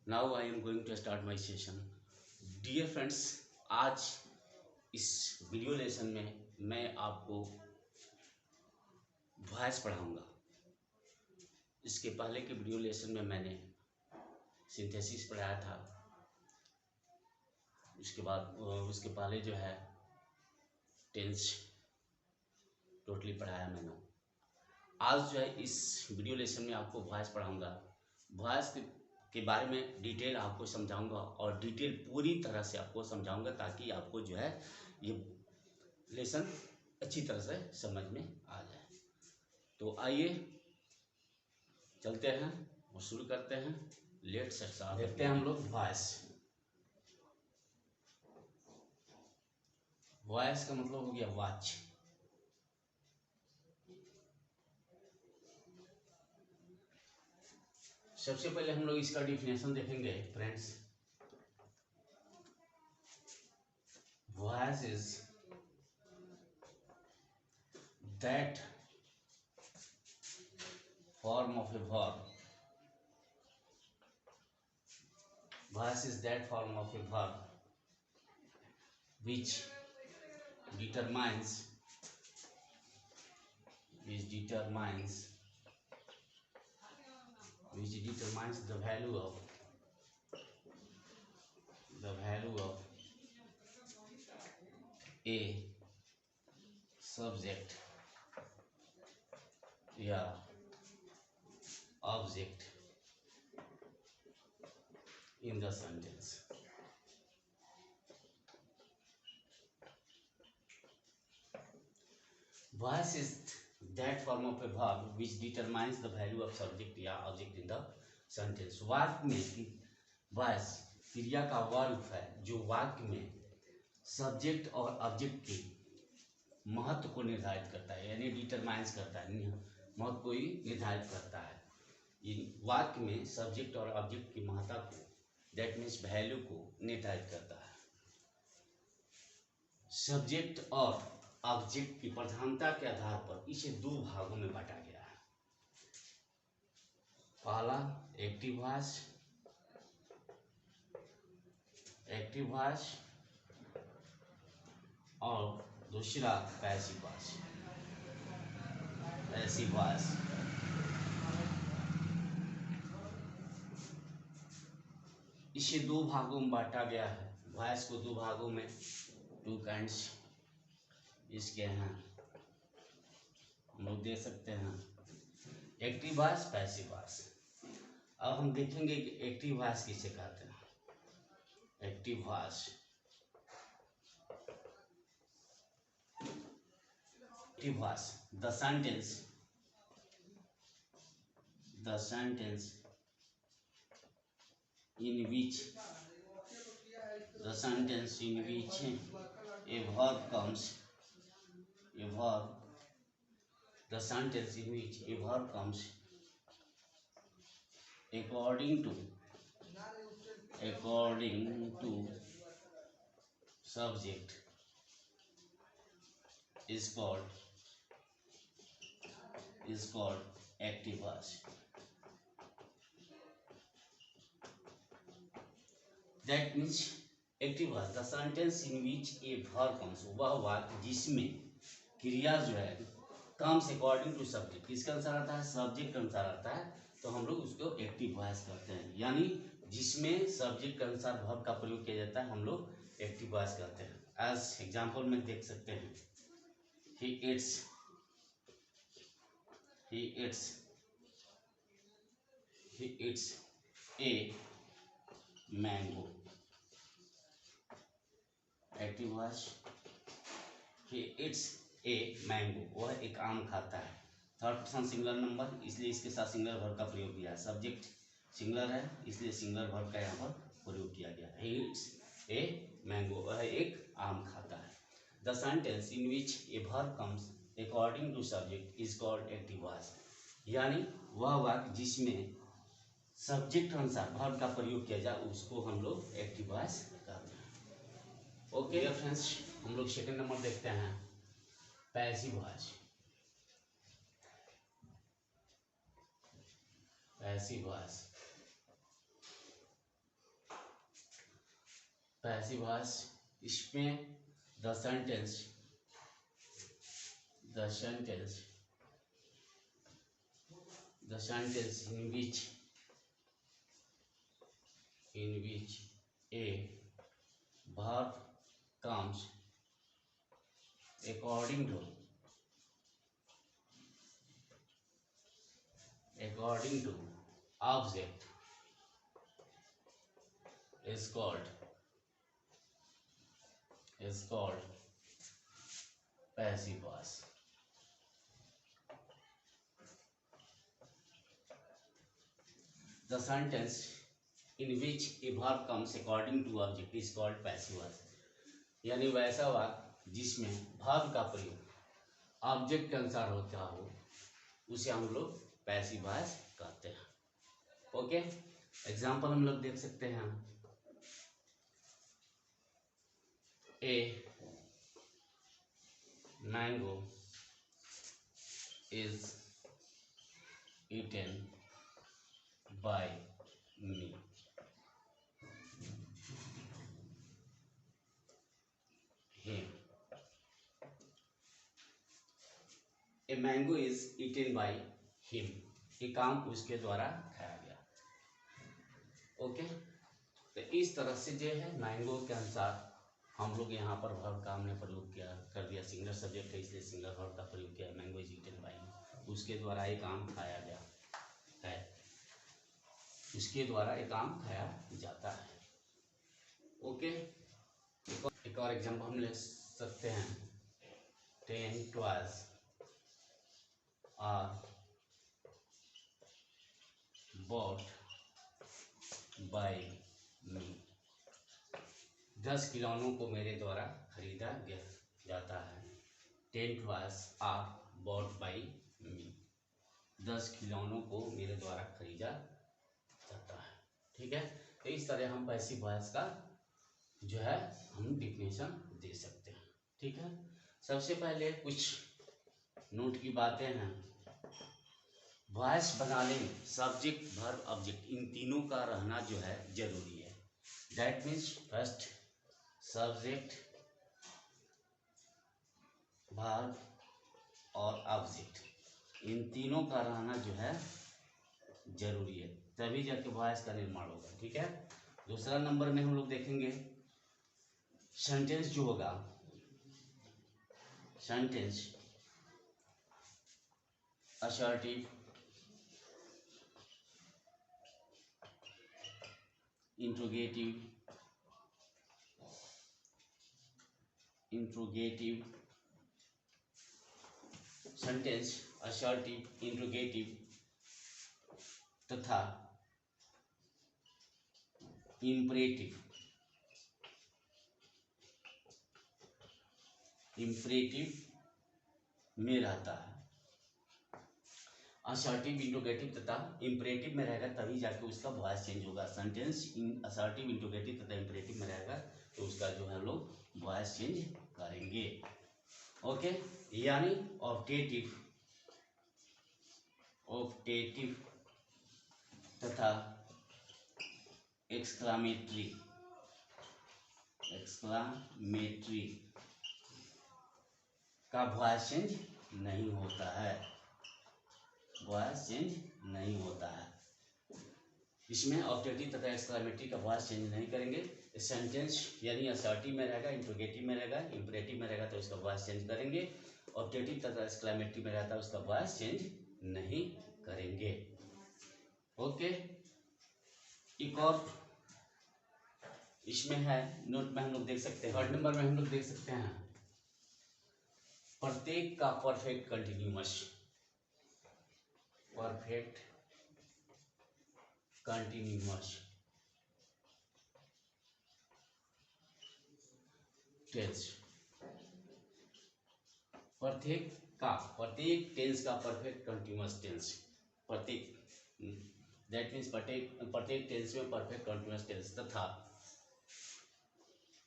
Now I am going to start my session. Dear friends, आज इस video lesson में मैं आपको वॉइस पढ़ाऊंगा। इसके पहले के वीडियो लेसन में मैंने सिंथेसिस पढ़ाया था। उसके पहले जो है टेंस टोटली पढ़ाया मैंने। आज जो है इस वीडियो लेसन में आपको वॉइस पढ़ाऊंगा। वॉइस के बारे में डिटेल आपको समझाऊंगा और डिटेल पूरी तरह से आपको समझाऊंगा ताकि आपको जो है ये लेसन अच्छी तरह से समझ में आ जाए। तो आइए चलते हैं और शुरू करते हैं। Let's start. देखते हैं हम लोग वॉइस। वॉइस का मतलब हो गया वॉच। सबसे पहले हम लोग इसका डिफिनेशन देखेंगे friends. Voice is that form of a verb. Voice is that form of a verb which determines the value of a subject या object in the sentence. Voice is that form of a verb which determines the value of subject या object in the sentence. वाक्य में voice क्रिया का verb है जो वाक्य में सब्जेक्ट और ऑब्जेक्ट के महत्व को निर्धारित करता है, यानी डिटरमाइंस करता है, महत्व को ही निर्धारित करता है। वाक्य में सब्जेक्ट और ऑब्जेक्ट की महत्ता को, दैट मीन्स वैल्यू को निर्धारित करता है। सब्जेक्ट और ऑब्जेक्ट की प्रधानता के आधार पर इसे दो भागों में बांटा गया है। पहला एक्टिव वॉइस और दूसरा पैसिव वॉइस। इसे दो भागों में बांटा गया है। वॉइस को दो भागों में, टू काइंड्स इसके हैं, हम लोग दे सकते हैं, एक्टिव वॉइस, पैसिव वॉइस। अब हम देखेंगे कि एक्टिव वॉइस किसे कहते हैं। Active voice the sentence in which a verb comes according to subject is called active voice. That means active voice the sentence in which a verb comes, वह वाक्य जिसमें क्रिया जो है comes according to subject, किसके अनुसार आता है, सब्जेक्ट के अनुसार आता है, तो हम लोग उसको एक्टिव वॉइस कहते हैं। यानी जिसमें सब्जेक्ट के अनुसार वर्ब का प्रयोग किया जाता है हम लोग एक्टिव वॉइस कहते हैं। एज एग्जांपल में देख सकते हैं, he eats a mango। Active voice, he eats a mango, वह एक आम खाता है। थर्ड पर्सन सिंगुलर नंबर, इसलिए इसके साथ सिंगुलर वर्ब का प्रयोग किया है। सब्जेक्ट सिंगुलर है इसलिए सिंगुलर वर्ब का यहाँ पर प्रयोग किया गया है। he eats a mango, वह एक आम खाता है। The sentence in which a verb comes according to subject is called active voice। यानी वह वाक्य जिसमें सब्जेक्ट अनुसार वर्ब का प्रयोग किया जाए उसको हम लोग एक्टिव वॉइस कहते हैं। ओके फ्रेंड्स, हम लोग सेकंड नंबर देखते हैं, पैसिव वॉइस। पैसिव वॉइस, इसमें the sentence in which a verb comes according to object is called passive voice. The sentence in which a verb comes according to object is called passive voice. यानी वैसा वाक्य जिसमें verb का प्रयोग object के अनुसार होता हो उसे हम लोग पैसिव वॉइस कहते हैं. ओके, एग्जाम्पल हम लोग देख सकते हैं. ए mango is eaten by me. Him. A mango is eaten by him. एक आम उसके द्वारा खाया गया. ओके, तो इस तरह से जो है मैंगो के अनुसार हम लोग यहाँ पर वर्ब का हमने प्रयोग किया कर दिया. सिंगुलर सब्जेक्ट है इसलिए सिंगुलर वर्ब का प्रयोग किया. Mango is eaten by him, उसके द्वारा एक आम खाया गया है. उसके द्वारा एक आम खाया जाता है. ओके, एक और एग्जाम्पल हम ले सकते हैं. 10 toys are bought by me. 10 खिलौनों को मेरे द्वारा खरीदा जाता है. 10 toys are bought by me. 10 खिलौनों को मेरे द्वारा खरीदा जाता है. ठीक है, तो इस तरह हम पैसिव वॉइस का जो है हम डिफिनेशन दे सकते हैं. ठीक है, सबसे पहले कुछ नोट की बातें हैं. वॉइस बनाने में सब्जेक्ट वर्ब ऑब्जेक्ट इन तीनों का रहना जो है जरूरी है. That means first subject verb और ऑब्जेक्ट इन तीनों का रहना जो है जरूरी है, तभी जाके वॉइस का निर्माण होगा. ठीक है, दूसरा नंबर में हम लोग देखेंगे सेंटेंस जो होगा. Sentence assertive, interrogative, sentence assertive, interrogative तथा इम्परेटिव में रहता है. असर्टिव, इंट्रोगेटिव तथा इम्परेटिव में रहेगा तभी जाके उसका वॉइस चेंज होगा. सेंटेंस इन असर्टिव, इंट्रोगेटिव तथा इम्परेटिव में रहेगा तो उसका जो है लोग वॉइस चेंज करेंगे. ओके, यानी ऑप्टेटिव तथा एक्सक्लामेटरी का वॉइस चेंज नहीं होता है. इसमें ऑप्टेटिव तथा एक्सक्लामेटरी का वॉइस चेंज नहीं करेंगे. सेंटेंस यानी असर्टिव में रहेगा, इंट्रोगेटिव में रहेगा, इम्परेटिव में रहेगा तो उसका वॉइस चेंज करेंगे. ऑप्टेटिव तथा एक्सक्लामेटरी में रहता है उसका वॉइस चेंज नहीं करेंगे. ओके, एक और इसमें है नोट में हम लोग देख सकते हैं. थर्ड नंबर में हम लोग देख सकते हैं प्रत्येक का परफेक्ट कंटिन्यूअस टेंस. प्रत्येक टेंस का perfect continuous tense. That means प्रत्येक टेंस में परफेक्ट कंटिन्यूअस टेंस तथा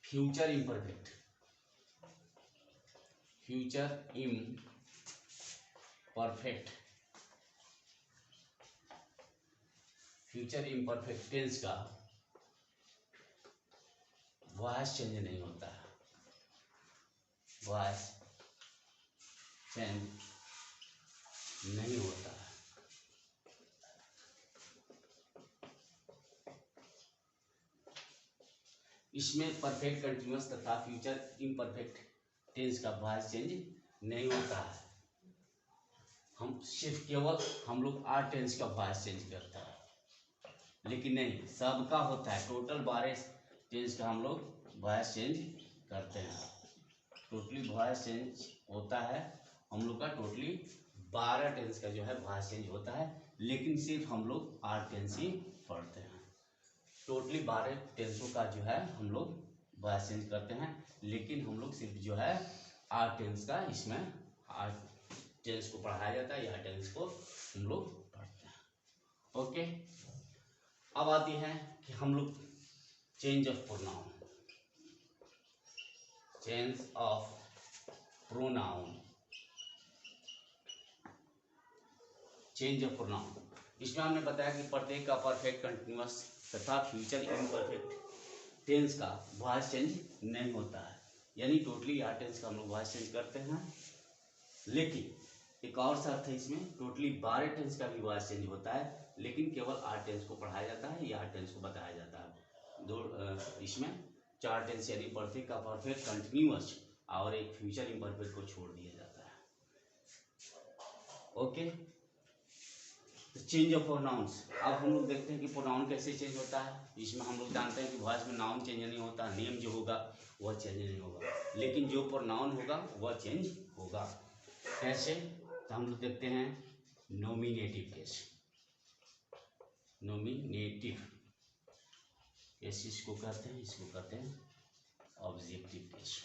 फ्यूचर इम्परफेक्ट टेंस का वॉइस चेंज नहीं होता है, वॉइस चेंज नहीं होता है। इसमें परफेक्ट कंटिन्यूअस तथा फ्यूचर इम्परफेक्ट टेंस का वॉइस चेंज नहीं होता है। हम सिर्फ केवल हम लोग आर टेंस का वॉइस चेंज करता है, लेकिन नहीं, सबका होता है। टोटल 12 टेंस का हम लोग वॉइस चेंज करते हैं। टोटली वॉइस चेंज होता है हम लोग का, टोटली 12 टेंस का जो है वॉइस चेंज होता है, लेकिन सिर्फ हम लोग आर टेंस ही पढ़ते हैं। टोटली 12 टेंसों का जो है हम लोग वॉइस चेंज करते हैं, लेकिन हम लोग सिर्फ जो है आर टेंस का, इसमें आर टेंस को पढ़ाया जाता है, या टेंस को हम लोग पढ़ते हैं। ओके, अब आती है कि हम लोग change of pronoun, change of pronoun, change of pronoun. इसमें हमने बताया कि प्रत्येक का परफेक्ट कंटिन्यूअस तथा फ्यूचर इम्परफेक्ट टेंस का वॉइस चेंज नहीं होता है, यानी टोटली आर टेंस का हम लोग वॉइस चेंज करते हैं। लेकिन एक और शर्त है इसमें, टोटली 12 टेंस का भी वॉइस चेंज होता है, लेकिन केवल आर टेंस को पढ़ाया जाता है या आर टेंस को बताया जाता है। इसमें 4 टेंस यानी परफेक्ट का परफेक्ट कंटिन्यूअस और एक फ्यूचर इम्परफेक्ट को छोड़ दिया जाता है। Okay, change of pronouns. अब हम लोग देखते हैं कि प्रोनाउन कैसे चेंज होता है। इसमें हम लोग जानते हैं कि वॉइस में नाउन चेंज नहीं होता, नेम जो होगा वह चेंज नहीं होगा, लेकिन जो प्रोनाउन होगा वह चेंज होगा। कैसे? तो हम लोग देखते हैं नॉमिनेटिव केस। नॉमिनेटिव केस इसको कहते हैं, इसको कहते हैं ऑब्जेक्टिव केस।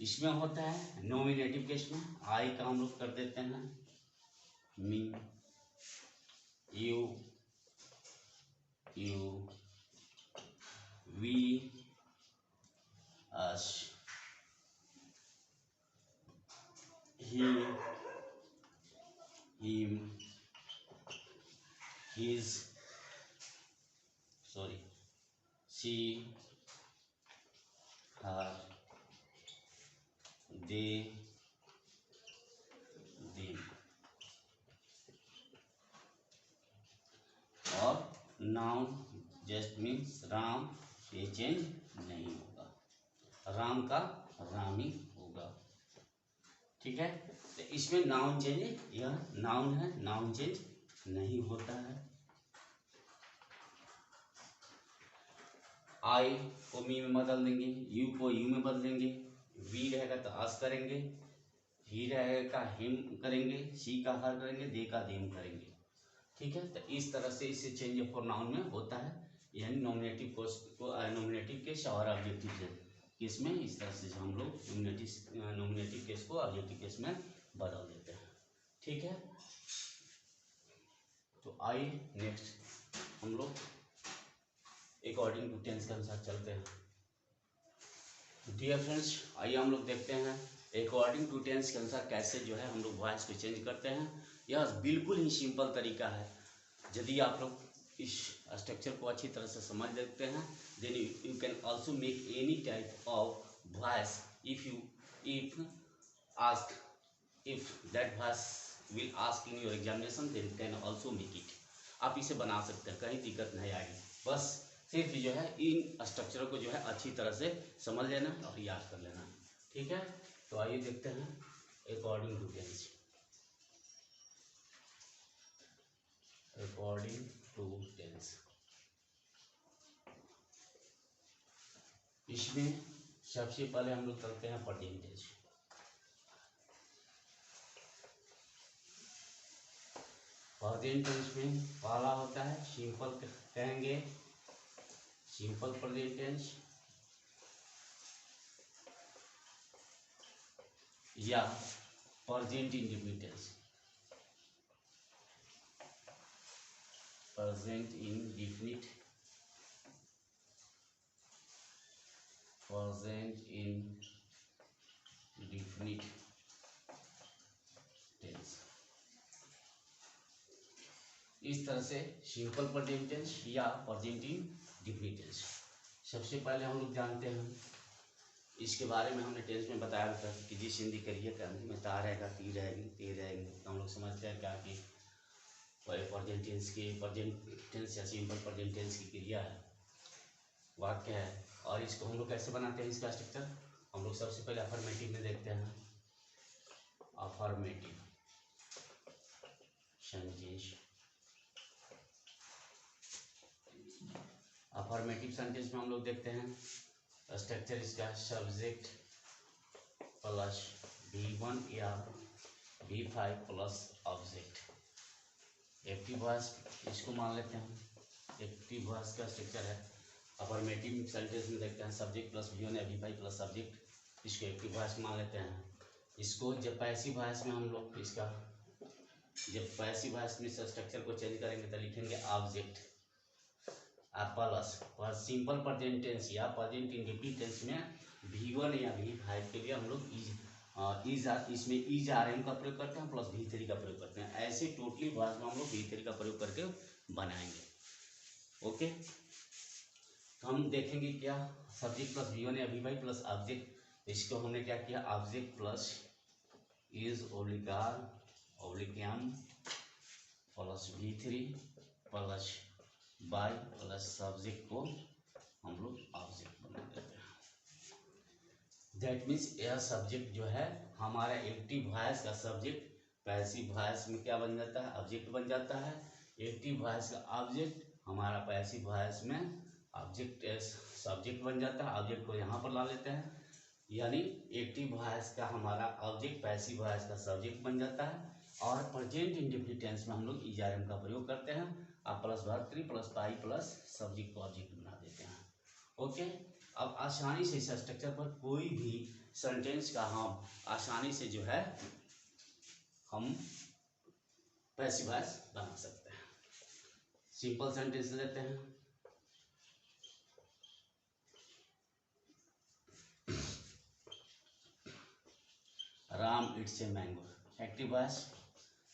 इसमें होता है नॉमिनेटिव केस में आई का हम लोग कर देते हैं me, you, we, us, he, him, his, she, her, they, them. और नाउन जस्ट मीन्स राम, ये चेंज नहीं होगा, राम का राम ही होगा। ठीक है, तो इसमें नाउन चेंज, यह नाउन है, नाउन चेंज नहीं होता है। आई को मी में बदल देंगे, यू को यू में बदलेंगे, वी रहेगा तो अस करेंगे, ही रहेगा हिम करेंगे, शी का हर करेंगे, दे का देम करेंगे। ठीक है, तो इस तरह से इसे चेंज ऑफ प्रोनाउन में होता है, यानी नॉमिनेटिव केस और ऑब्जेक्टिव केस में इस तरह से हम लोग नॉमिनेटिव केस को ऑब्जेक्टिव केस में बदल देते हैं। ठीक है, तो आइए नेक्स्ट हम लोग अकॉर्डिंग टू टेंस के अनुसार चलते हैं। डियर फ्रेंड्स, आइए हम लोग देखते हैं अकॉर्डिंग टू टेंस के अनुसार कैसे जो है हम लोग वॉइस को चेंज करते हैं। यह बिल्कुल ही सिंपल तरीका है। यदि आप लोग इस स्ट्रक्चर को अच्छी तरह से समझ लेते हैं, then you can also make any type of voice if that voice will ask in your examination, then you can also make it. आप इसे बना सकते हैं, कहीं दिक्कत नहीं आएगी। बस सिर्फ जो है इन स्ट्रक्चर को जो है अच्छी तरह से समझ लेना और याद कर लेना। ठीक है, तो आइए देखते हैं according to tense. According to tense, इसमें सबसे पहले हम लोग करते हैं प्रेजेंट टेंस। प्रेजेंट टेंस में पहला होता है सिंपल, कहेंगे सिंपल प्रेजेंट टेंस या present indefinite tense. Present indefinite, present indefinite tense. इस तरह से सिंपल प्रेजेंट टेंस या प्रेजेंट इंडेफिनिट डिफिनिट टेंस। सबसे पहले हम लोग जानते हैं, इसके बारे में हमने टेंस में बताया था कि जिस हिंदी करिए करने में ता रहेगा, ती रहेगी, ते रहेंगे, तो हम लोग समझते हैं क्या कि प्रेजेंट टेंस की प्रेजेंट टेंस या सिंपल प्रेजेंट टेंस की क्रिया है, वाक्य है। और इसको हम लोग कैसे बनाते हैं, इसका स्ट्रक्चर हम लोग सबसे पहले अफर्मेटिव में देखते हैं। अफर्मेटिव सेंटेंस, अफर्मेटिव सेंटेंस में हम लोग देखते हैं स्ट्रक्चर इसका सब्जेक्ट प्लस V1 या V5 plus object. Active voice इसको मान लेते हैं, एक्टिव वॉइस का स्ट्रक्चर है। अफर्मेटिव सेंटेंस में देखते हैं सब्जेक्ट प्लस V1 या V5 प्लस सब्जेक्ट, इसको एक्टिव वॉइस मान लेते हैं। इसको जब पैसिव वॉइस में हम लोग इसका जब पैसिव वॉइस में स्ट्रक्चर को चेंज करेंगे तो लिखेंगे object plus simple present tense या प्रेजेंट इंडेफिनिट टेंस में V1 या V5 के लिए हम लोग इसमें इज RM का प्रयोग करते हैं प्लस V3 का प्रयोग करते हैं। ऐसे टोटली वॉइस में हम लोग V3 का प्रयोग करके बनाएंगे। ओके, तो हम देखेंगे क्या सब्जेक्ट प्लस V1 या V5 प्लस ऑब्जेक्ट, इसको हमने क्या किया object plus is oblique plus V3 plus by plus subject को हम लोग ऑब्जेक्ट बना देते हैं। दैट मीन्स यह सब्जेक्ट जो है हमारा एक्टिव वॉइस का सब्जेक्ट पैसिव वॉइस में क्या बन जाता है, ऑब्जेक्ट बन जाता है। एक्टिव वॉइस का ऑब्जेक्ट हमारा पैसिव वॉइस में ऑब्जेक्ट सब्जेक्ट बन जाता है। ऑब्जेक्ट को यहाँ पर ला लेते हैं, यानी एक्टिव वॉइस का हमारा ऑब्जेक्ट पैसिव वॉइस का सब्जेक्ट बन जाता है। और प्रेजेंट इंडेफिनिट टेंस में हम लोग इज RM का प्रयोग करते हैं, आप plus verb 3 plus by plus subject को ऑब्जेक्ट बना देते हैं। ओके, अब आसानी से इस स्ट्रक्चर पर कोई भी सेंटेंस का हम आसानी से जो है हम पैसिव वॉइस बना सकते हैं। सिंपल सेंटेंस लेते हैं, Ram it's a mango. Active voice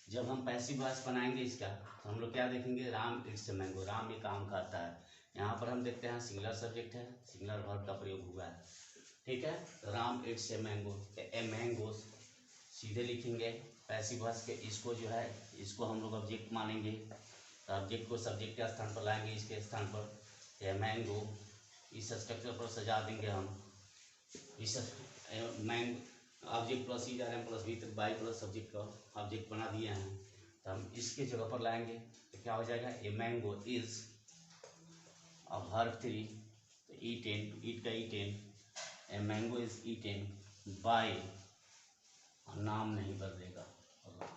जब हम पैसिव वॉइस बनाएंगे इसका तो हम लोग क्या देखेंगे, Ram it's a mango, Ram एक आम खाता है। यहाँ पर हम देखते हैं सिंगुलर सब्जेक्ट है, सिंगुलर वर्ब का प्रयोग हुआ है। ठीक है, Ram it's a mango, a mango सीधे लिखेंगे पैसिव वॉइस के। इसको जो है इसको हम लोग ऑब्जेक्ट मानेंगे, तो ऑब्जेक्ट को सब्जेक्ट के स्थान पर लाएंगे, इसके स्थान पर ए मैंगो, इस स्ट्रक्चर पर सजा देंगे हम। इस mango object plus is RM plus V3 by plus subject का ऑब्जेक्ट बना दिए हैं, तो हम इसके जगह पर लाएंगे तो क्या हो जाएगा, ए मैंगो इज अब वर्ब 3 तो ईटेन, ईट का eaten, a mango is eaten by, नाम नहीं बदलेगा राम।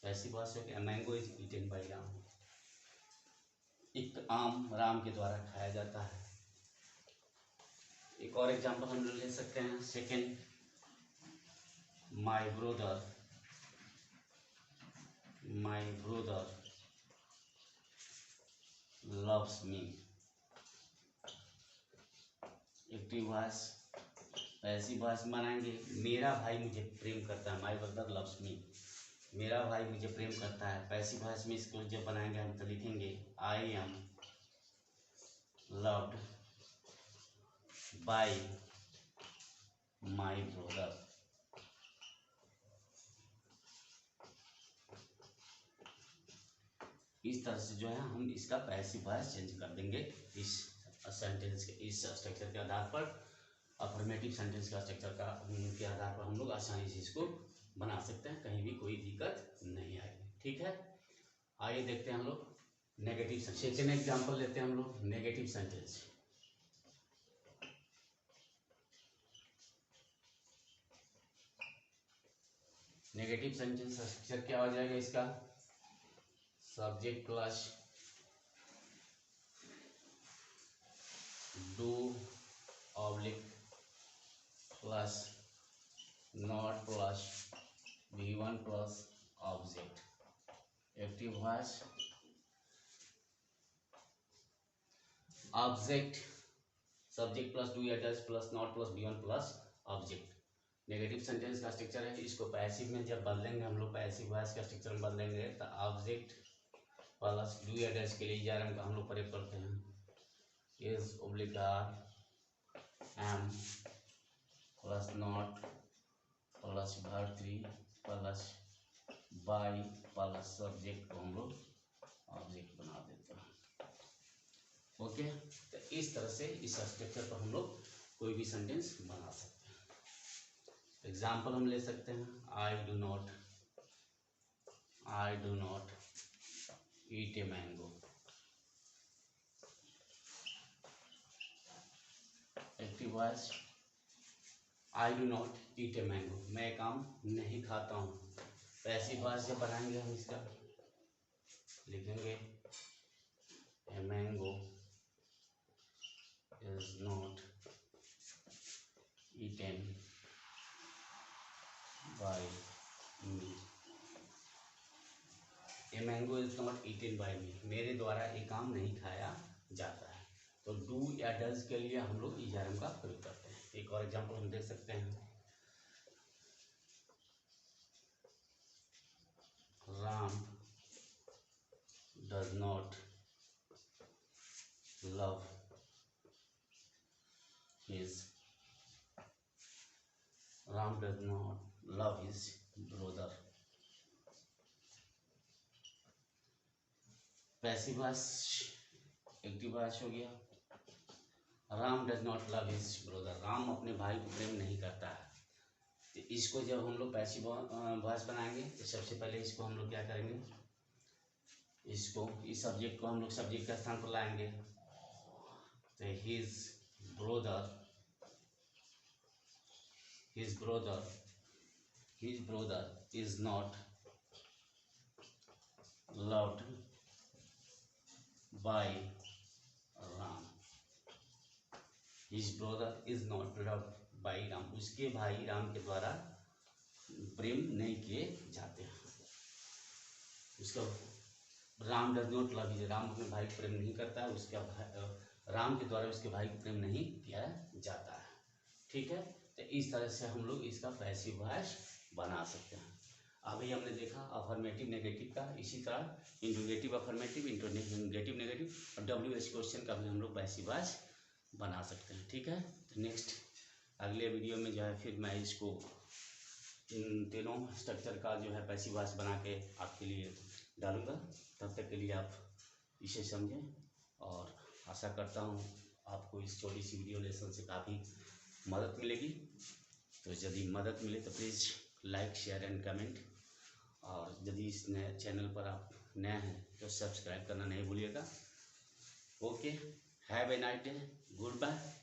ऐसी बात है कि a mango is eaten by Ram, एक आम राम के द्वारा खाया जाता है। एक और एग्जांपल हम लोग ले सकते हैं, second, my brother loves me। Active voice passive voice बनाएंगे, मेरा भाई मुझे प्रेम करता है, my brother loves me, मेरा भाई मुझे प्रेम करता है। पैसिव वॉइस में इसको जब बनाएंगे हम तो लिखेंगे I am loved by my brother। इस तरह से जो है हम इसका पैसिव वॉइस चेंज कर देंगे इस सेंटेंस के इस स्ट्रक्चर के आधार पर। अफर्मेटिव सेंटेंस का स्ट्रक्चर का के आधार पर हम लोग आसानी से इसको बना सकते हैं, कहीं भी कोई दिक्कत नहीं आएगी। ठीक है, आइए देखते हैं हम लोग नेगेटिव सेंटेंस। सेकेंड एग्जांपल लेते हैं हम लोग नेगेटिव सेंटेंस। नेगेटिव सेंटेंस का स्ट्रक्चर क्या हो जाएगा, इसका subject plus do oblique plus not plus V1 plus object. Active voice object subject plus do या does plus not plus V1 plus object. Negative sentence का स्ट्रक्चर है, इसको passive में जब बदलेंगे हम लोग पैसिव वॉइस का स्ट्रक्चर में बदलेंगे तो ऑब्जेक्ट प्लस डू या डज के लिए इज RM का हम लोग प्रयोग करते हैं, is obligar am plus not plus verb 3 plus by plus subject को हम लोग ऑब्जेक्ट बना देते हैं। ओके, तो इस तरह से इस स्ट्रक्चर पर हम लोग कोई भी सेंटेंस बना सकते हैं। एग्जाम्पल हम ले सकते हैं, I do not eat a mango. Active voice, I do not eat a mango, मैं एक आम नहीं खाता हूँ। पैसिव वॉइस जब बनाएंगे हम इसका लिखेंगे a mango is not eaten by me. A mango is not eaten by me, मेरे द्वारा एक आम नहीं खाया जाता है। तो डू या डज के लिए हम लोग इजरम का प्रयोग करते हैं। एक और एग्जांपल हम देख सकते हैं, Ram does not love his brother. Passive voice, active voice हो गया, Ram does not love his brother, Ram अपने भाई को प्रेम नहीं करता है। तो इसको जब हम लोग पैसिव वॉइस बनाएंगे तो सबसे पहले इसको हम लोग क्या करेंगे, इसको इस सब्जेक्ट को हम लोग सब्जेक्ट के स्थान पर लाएंगे। तो his brother is not loved by Ram. His brother is not loved by Ram, उसके भाई राम के द्वारा प्रेम नहीं किए जाते हैं। उसका Ram does not love his, Ram अपने भाई को प्रेम नहीं करता है, उसका राम के द्वारा उसके भाई को प्रेम नहीं किया जाता है। ठीक है, तो इस तरह से हम लोग इसका पैसिव वॉइस बना सकते हैं। अभी हमने देखा अफर्मेटिव नेगेटिव का, इसी तरह इंट्रोगेटिव अफर्मेटिव, इंट्रोगेटिव नेगेटिव और WH क्वेश्चन का भी हम लोग पैसिव वॉइस बना सकते हैं। ठीक है, तो नेक्स्ट अगले वीडियो में जो है फिर मैं इसको इन तीनों स्ट्रक्चर का जो है पैसिव वॉइस बना के आपके लिए डालूंगा। तब तक के लिए आप इसे समझें और आशा करता हूँ आपको इस छोटी सी वीडियो लेसन से काफ़ी मदद मिलेगी। तो यदि मदद मिले तो please like share and comment, और यदि इस नए चैनल पर आप नए हैं तो सब्सक्राइब करना नहीं भूलिएगा। Okay, have a nice day, good bye.